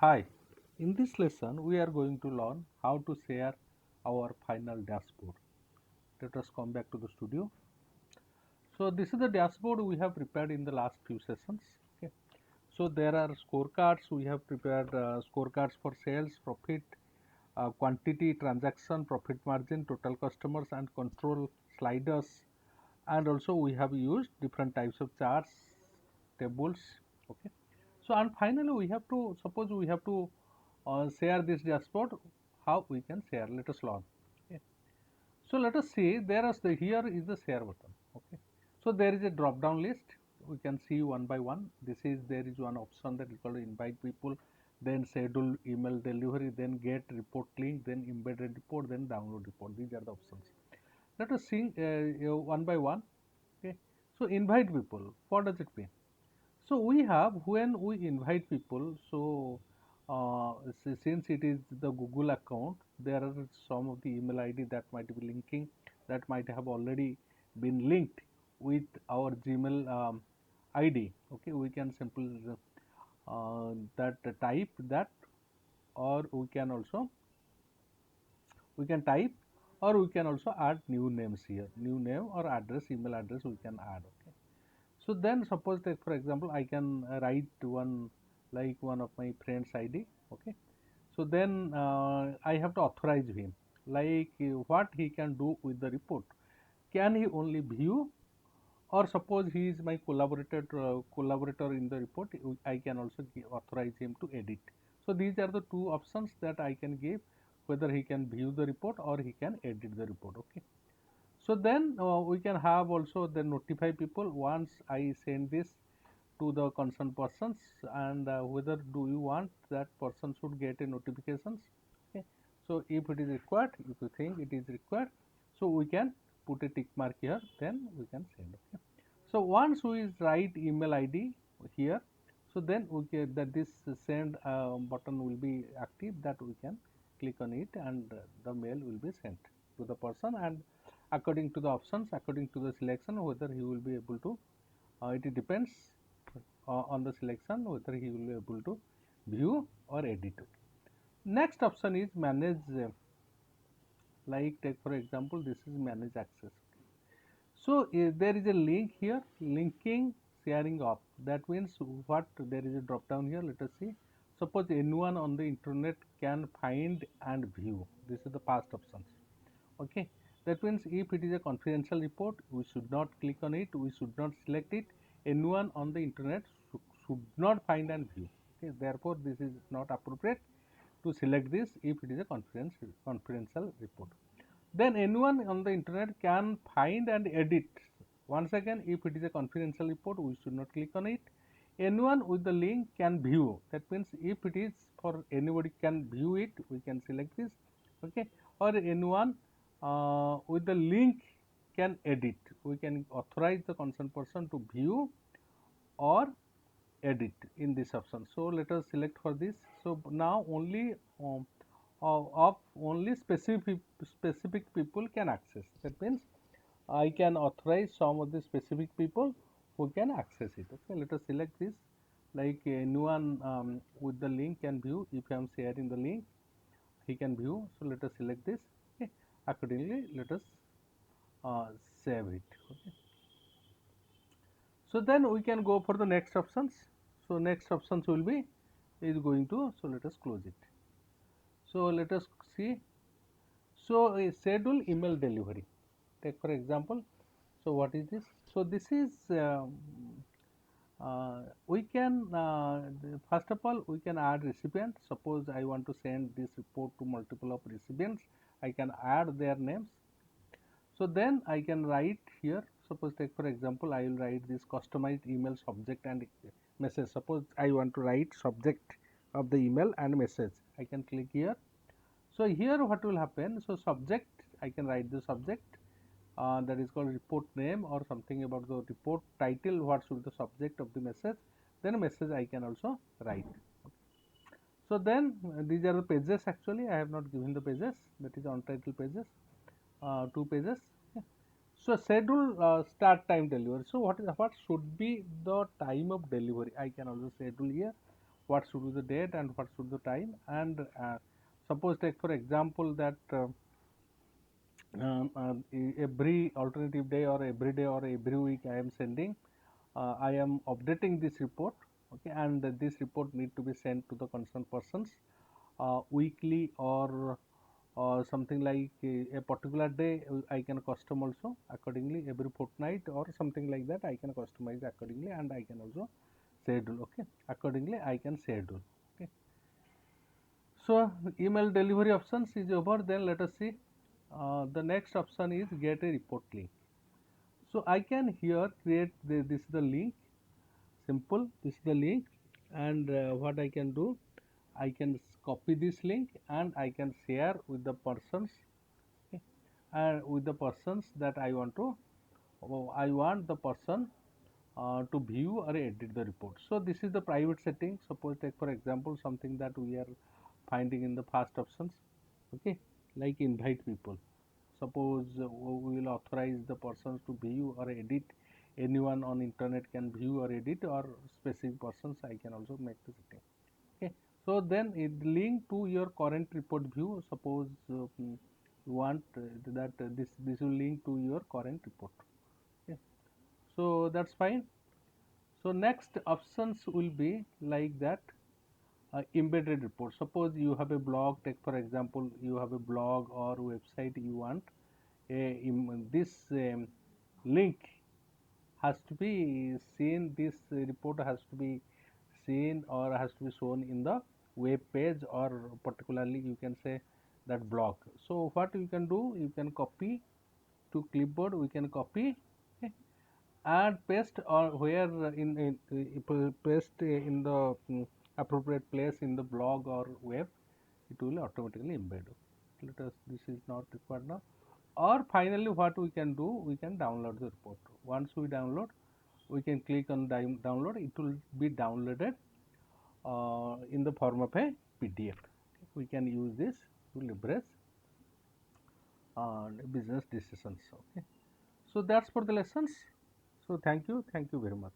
Hi, in this lesson we are going to learn how to share our final dashboard. Let us come back to the studio. So this is the dashboard we have prepared in the last few sessions. Okay. So there are scorecards. We have prepared scorecards for sales, profit, quantity, transaction, profit margin, total customers and control sliders, and also we have used different types of charts, tables. Okay. So and finally we have to suppose we have to share this dashboard. How we can share? Let us learn. Okay. So let us see. There is here is the share button. Okay. So there is a drop down list. We can see one by one. This is there is one option that is called invite people, then schedule email delivery, then get report link, then embedded report, then download report. These are the options. Let us see one by one. Okay. So invite people. What does it mean? So we have when we invite people. So since it is the Google account, there are some of the email ID that might be linking, that might have already been linked with our Gmail ID. Okay, we can simply that type that, or we can type, or we can also add new names here, new name or address, email address we can add. Okay. So then suppose that for example I can write one, like one of my friends ID. Okay. So then I have to authorize him, like what he can do with the report. Can he only view, or suppose he is my collaborator in the report, I can also authorize him to edit. So these are the two options that I can give, whether he can view the report or he can edit the report. Okay. So then we can have also the notify people once I send this to the concerned persons, and whether do you want that person should get a notifications. Okay. So if it is required, if you think it is required, so we can put a tick mark here, then we can send. Okay. So once we write email ID here, so then we can, that this send button will be active, that we can click on it, and the mail will be sent to the person, and according to the options, according to the selection, whether he will be able to it depends on the selection, whether he will be able to view or edit. Next option is manage, like take for example this is manage access. So there is a link here, linking sharing off. That means what, there is a drop down here. Let us see. Suppose anyone on the internet can find and view. This is the past options. Okay. That means if it is a confidential report, we should not click on it, we should not select it. Anyone on the internet should not find and view. Okay. Therefore this is not appropriate to select this if it is a confidential report. Then anyone on the internet can find and edit. Once again, if it is a confidential report, we should not click on it. Anyone with the link can view. That means if it is for anybody can view it, we can select this. Okay. Or anyone with the link can edit. We can authorize the concerned person to view or edit in this option. So let us select for this. So now only of only specific people can access. That means I can authorize some of the specific people who can access it. Okay, let us select this, like anyone with the link can view. If I am sharing the link, he can view. So let us select this. Okay, accordingly let us uh, save it. Okay. So then we can go for the next options. So next options will be is going to, so let us close it. So let us see. So schedule email delivery. Take for example. So what is this? So this is we can first of all we can add recipient. Suppose I want to send this report to multiple of recipients, I can add their names. So then I can write here, suppose take for example I will write this customized email subject and message. Suppose I want to write subject of the email and message, I can click here. So here what will happen, so subject, I can write the subject that is called report name or something about the report title, what should be the subject of the message, then message I can also write. So then these are the pages. Actually I have not given the pages, that is untitled pages, 2 pages. Okay. So schedule start time delivery. So what should be the time of delivery, I can also schedule here. what should be the date and what should be the time, and suppose take for example that every alternative day or every day or every week I am sending, I am updating this report, okay, and this report need to be sent to the concerned persons weekly or something like a particular day. I can custom also accordingly every fortnight or something like that. I can customize accordingly, and I can also schedule, okay, accordingly I can schedule, okay. So email delivery options is over. Then let us see the next option is get a report link. So I can here create this is the link, simple, this is the link, and what I can do, I can copy this link and I can share with the persons, okay, and with the persons that I want to, I want the person to view or edit the report. So this is the private setting. Suppose take for example something that we are finding in the first options, okay, like invite people. Suppose we will authorize the persons to view or edit. Anyone on internet can view or edit, or specific persons I can also make the setting, okay. So then it link to your current report view. Suppose you want that this will link to your current report, okay. So that's fine. So next options will be like that, embedded report. Suppose you have a blog, take for example you have a blog or website, you want this link has to be seen, this report has to be seen or has to be shown in the web page, or particularly you can say that blog. So what you can do, you can copy to clipboard, we can copy, okay, and paste or where paste in the appropriate place in the blog or web, it will automatically embed. Let us, this is not required now. Or finally what we can do, we can download the report. Once we download, we can click on download, it will be downloaded in the form of a PDF. We can use this to leverage business decisions, okay. So that's for the lessons. So thank you very much.